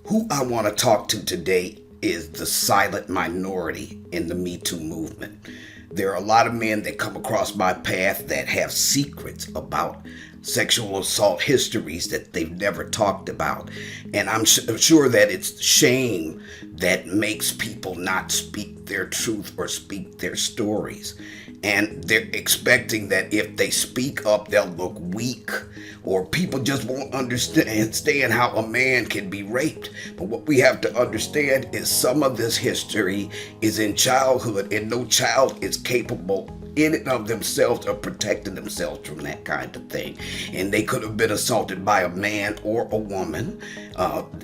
Who I want to talk to today is the silent minority in the Me Too movement. There are a lot of men that come across my path that have secrets about sexual assault histories that they've never talked about. And I'm sure that it's shame that makes people not speak their truth or speak their stories. And they're expecting that if they speak up, they'll look weak, or people just won't understand how a man can be raped. But what we have to understand is some of this history is in childhood, and no child is capable in and of themselves of protecting themselves from that kind of thing. And they could have been assaulted by a man or a woman.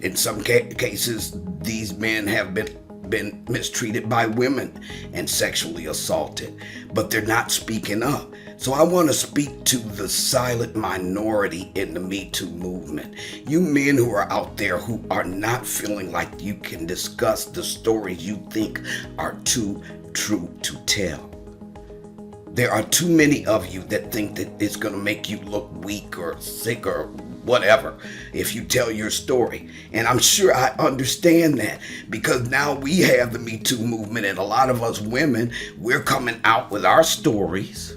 In some cases, these men have been mistreated by women and sexually assaulted, but they're not speaking up. So I want to speak to the silent minority in the Me Too movement. You men who are out there who are not feeling like you can discuss the stories you think are too true to tell. There are too many of you that think that it's going to make you look weak or sick or whatever if you tell your story. And I'm sure I understand that, because now we have the Me Too movement, and a lot of us women, we're coming out with our stories,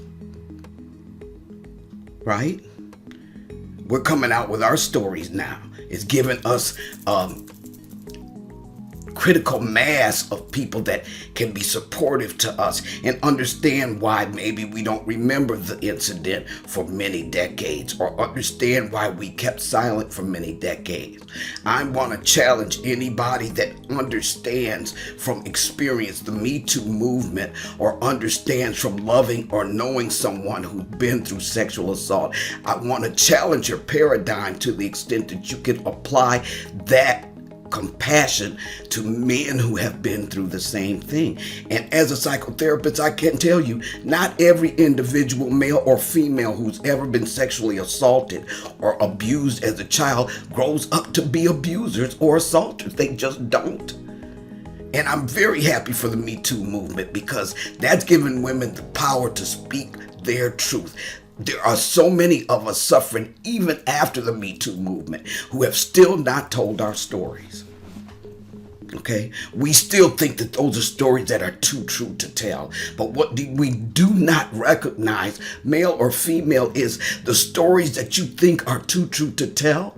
right? We're coming out with our stories now. It's giving us critical mass of people that can be supportive to us and understand why maybe we don't remember the incident for many decades, or understand why we kept silent for many decades. I want to challenge anybody that understands from experience the Me Too movement, or understands from loving or knowing someone who's been through sexual assault. I want to challenge your paradigm to the extent that you can apply that compassion to men who have been through the same thing. And as a psychotherapist, I can tell you, not every individual, male or female, who's ever been sexually assaulted or abused as a child grows up to be abusers or assaulters. They just don't. And I'm very happy for the Me Too movement, because that's given women the power to speak their truth. There are so many of us suffering even after the Me Too movement who have still not told our stories. Okay? We still think that those are stories that are too true to tell. But what we do not recognize, male or female, is the stories that you think are too true to tell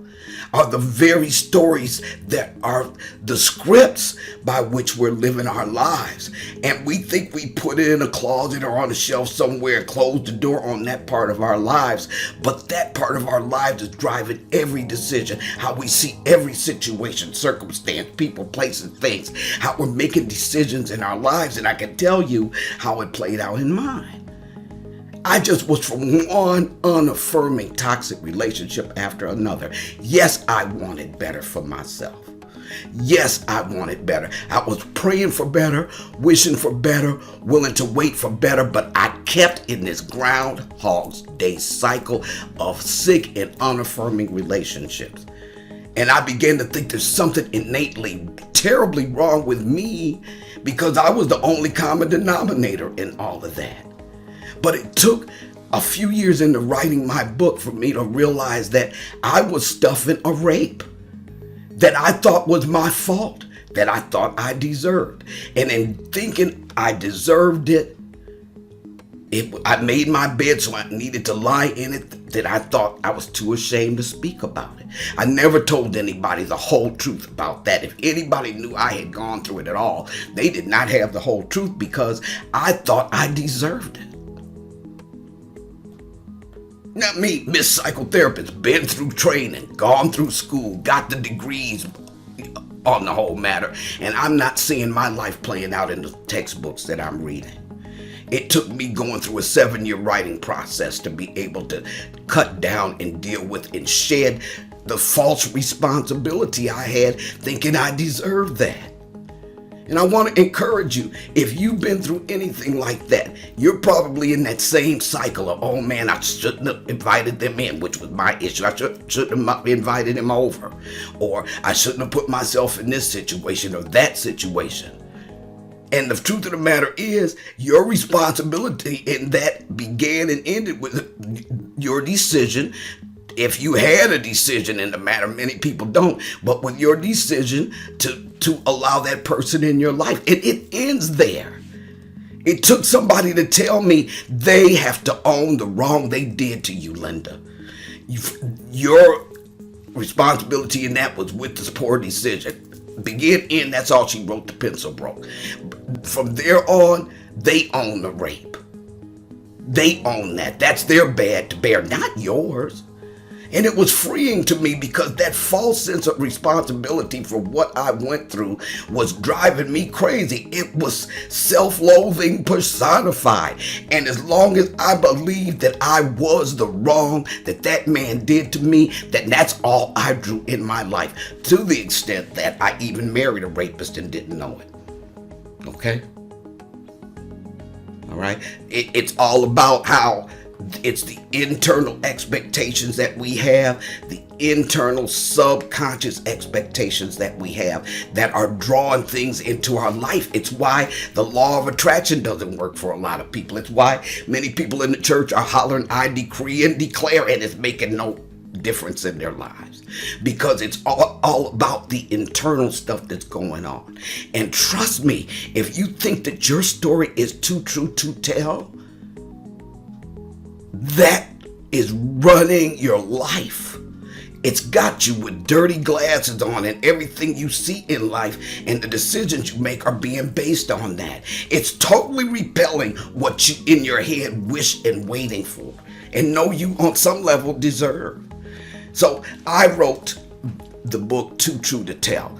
are the very stories that are the scripts by which we're living our lives. And we think we put it in a closet or on a shelf somewhere, close the door on that part of our lives. But that part of our lives is driving every decision, how we see every situation, circumstance, people, places, things, how we're making decisions in our lives. And I can tell you how it played out in mine. I just was from one unaffirming toxic relationship after another. Yes, I wanted better for myself. Yes, I wanted better. I was praying for better, wishing for better, willing to wait for better, but I kept in this Groundhog's Day cycle of sick and unaffirming relationships. And I began to think there's something innately terribly wrong with me, because I was the only common denominator in all of that. But it took a few years into writing my book for me to realize that I was stuffing a rape that I thought was my fault, that I thought I deserved. And in thinking I deserved it, I made my bed so I needed to lie in it, that I thought I was too ashamed to speak about it. I never told anybody the whole truth about that. If anybody knew I had gone through it at all, they did not have the whole truth, because I thought I deserved it. Now me, Miss Psychotherapist, been through training, gone through school, got the degrees on the whole matter, and I'm not seeing my life playing out in the textbooks that I'm reading. It took me going through a 7-year writing process to be able to cut down and deal with and shed the false responsibility I had, thinking I deserved that. And I want to encourage you, if you've been through anything like that, you're probably in that same cycle of, oh man, I shouldn't have invited them in, which was my issue. I shouldn't have invited them over. Or I shouldn't have put myself in this situation or that situation. And the truth of the matter is, your responsibility in that began and ended with your decision if you had a decision in the matter, many people don't, but with your decision to allow that person in your life, it ends there. It took somebody to tell me they have to own the wrong they did to you, Linda. Your responsibility in that was with this poor decision. Begin, end, that's all she wrote, the pencil broke. From there on, they own the rape. They own that. That's their bad to bear, not yours. And it was freeing to me because that false sense of responsibility for what I went through was driving me crazy. It was self-loathing personified. And as long as I believed that I was the wrong that man did to me, that's all I drew in my life, to the extent that I even married a rapist and didn't know it. Okay? All right? It's all about how it's the internal expectations that we have, the internal subconscious expectations that we have that are drawing things into our life. It's why the law of attraction doesn't work for a lot of people. It's why many people in the church are hollering, I decree and declare, and it's making no difference in their lives, because it's all about the internal stuff that's going on. And trust me, if you think that your story is too true to tell, that is running your life. It's got you with dirty glasses on, and everything you see in life and the decisions you make are being based on that. It's totally repelling what you in your head wish and waiting for and know you on some level deserve. So I wrote the book Too True to tell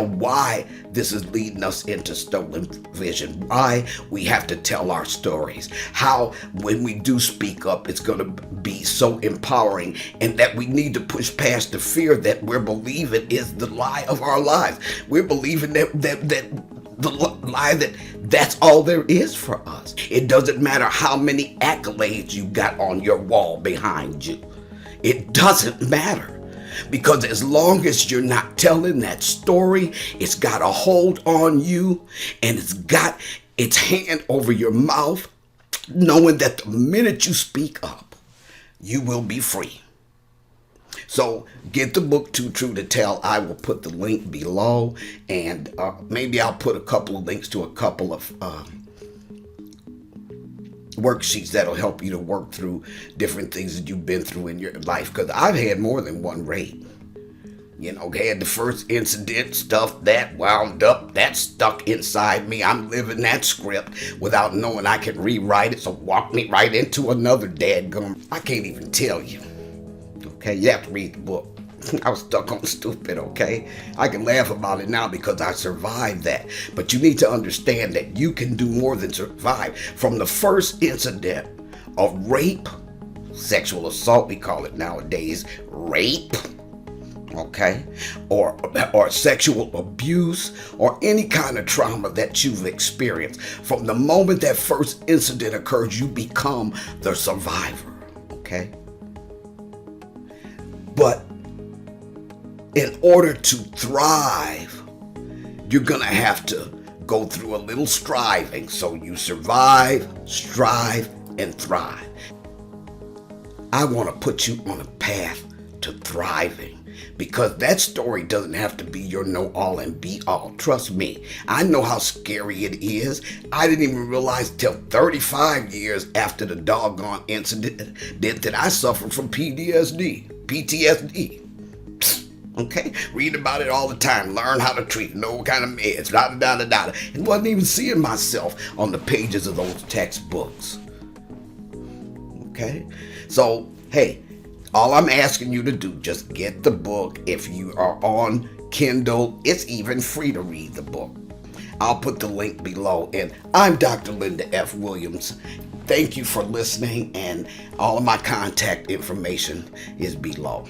why this is leading us into stolen vision, why we have to tell our stories, how when we do speak up, it's going to be so empowering, and that we need to push past the fear that we're believing is the lie of our lives. We're believing that the lie that's all there is for us. It doesn't matter how many accolades you got on your wall behind you. It doesn't matter. Because as long as you're not telling that story, it's got a hold on you, and it's got its hand over your mouth, knowing that the minute you speak up, you will be free. So get the book Too True to Tell. I will put the link below, and maybe I'll put a couple of links to a couple of worksheets that'll help you to work through different things that you've been through in your life, because I've had more than one rape. Had the first incident, stuff that wound up, that stuck inside me. I'm living that script without knowing I can rewrite it, so walk me right into another dadgum. I can't even tell you. Okay, you have to read the book. I was stuck on stupid, okay? I can laugh about it now because I survived that. But you need to understand that you can do more than survive. From the first incident of rape, sexual assault, we call it nowadays, rape, okay? Or sexual abuse, or any kind of trauma that you've experienced. From the moment that first incident occurs, you become the survivor, okay? But in order to thrive, you're going to have to go through a little striving. So you survive, strive, and thrive. I want to put you on a path to thriving, because that story doesn't have to be your know-all and be-all. Trust me, I know how scary it is. I didn't even realize till 35 years after the doggone incident that I suffered from PTSD. Okay, read about it all the time, learn how to treat it, know what kind of meds, da-da-da-da-da. And wasn't even seeing myself on the pages of those textbooks. Okay, so, hey, all I'm asking you to do, just get the book. If you are on Kindle, it's even free to read the book. I'll put the link below. And I'm Dr. Linda F. Williams. Thank you for listening, and all of my contact information is below.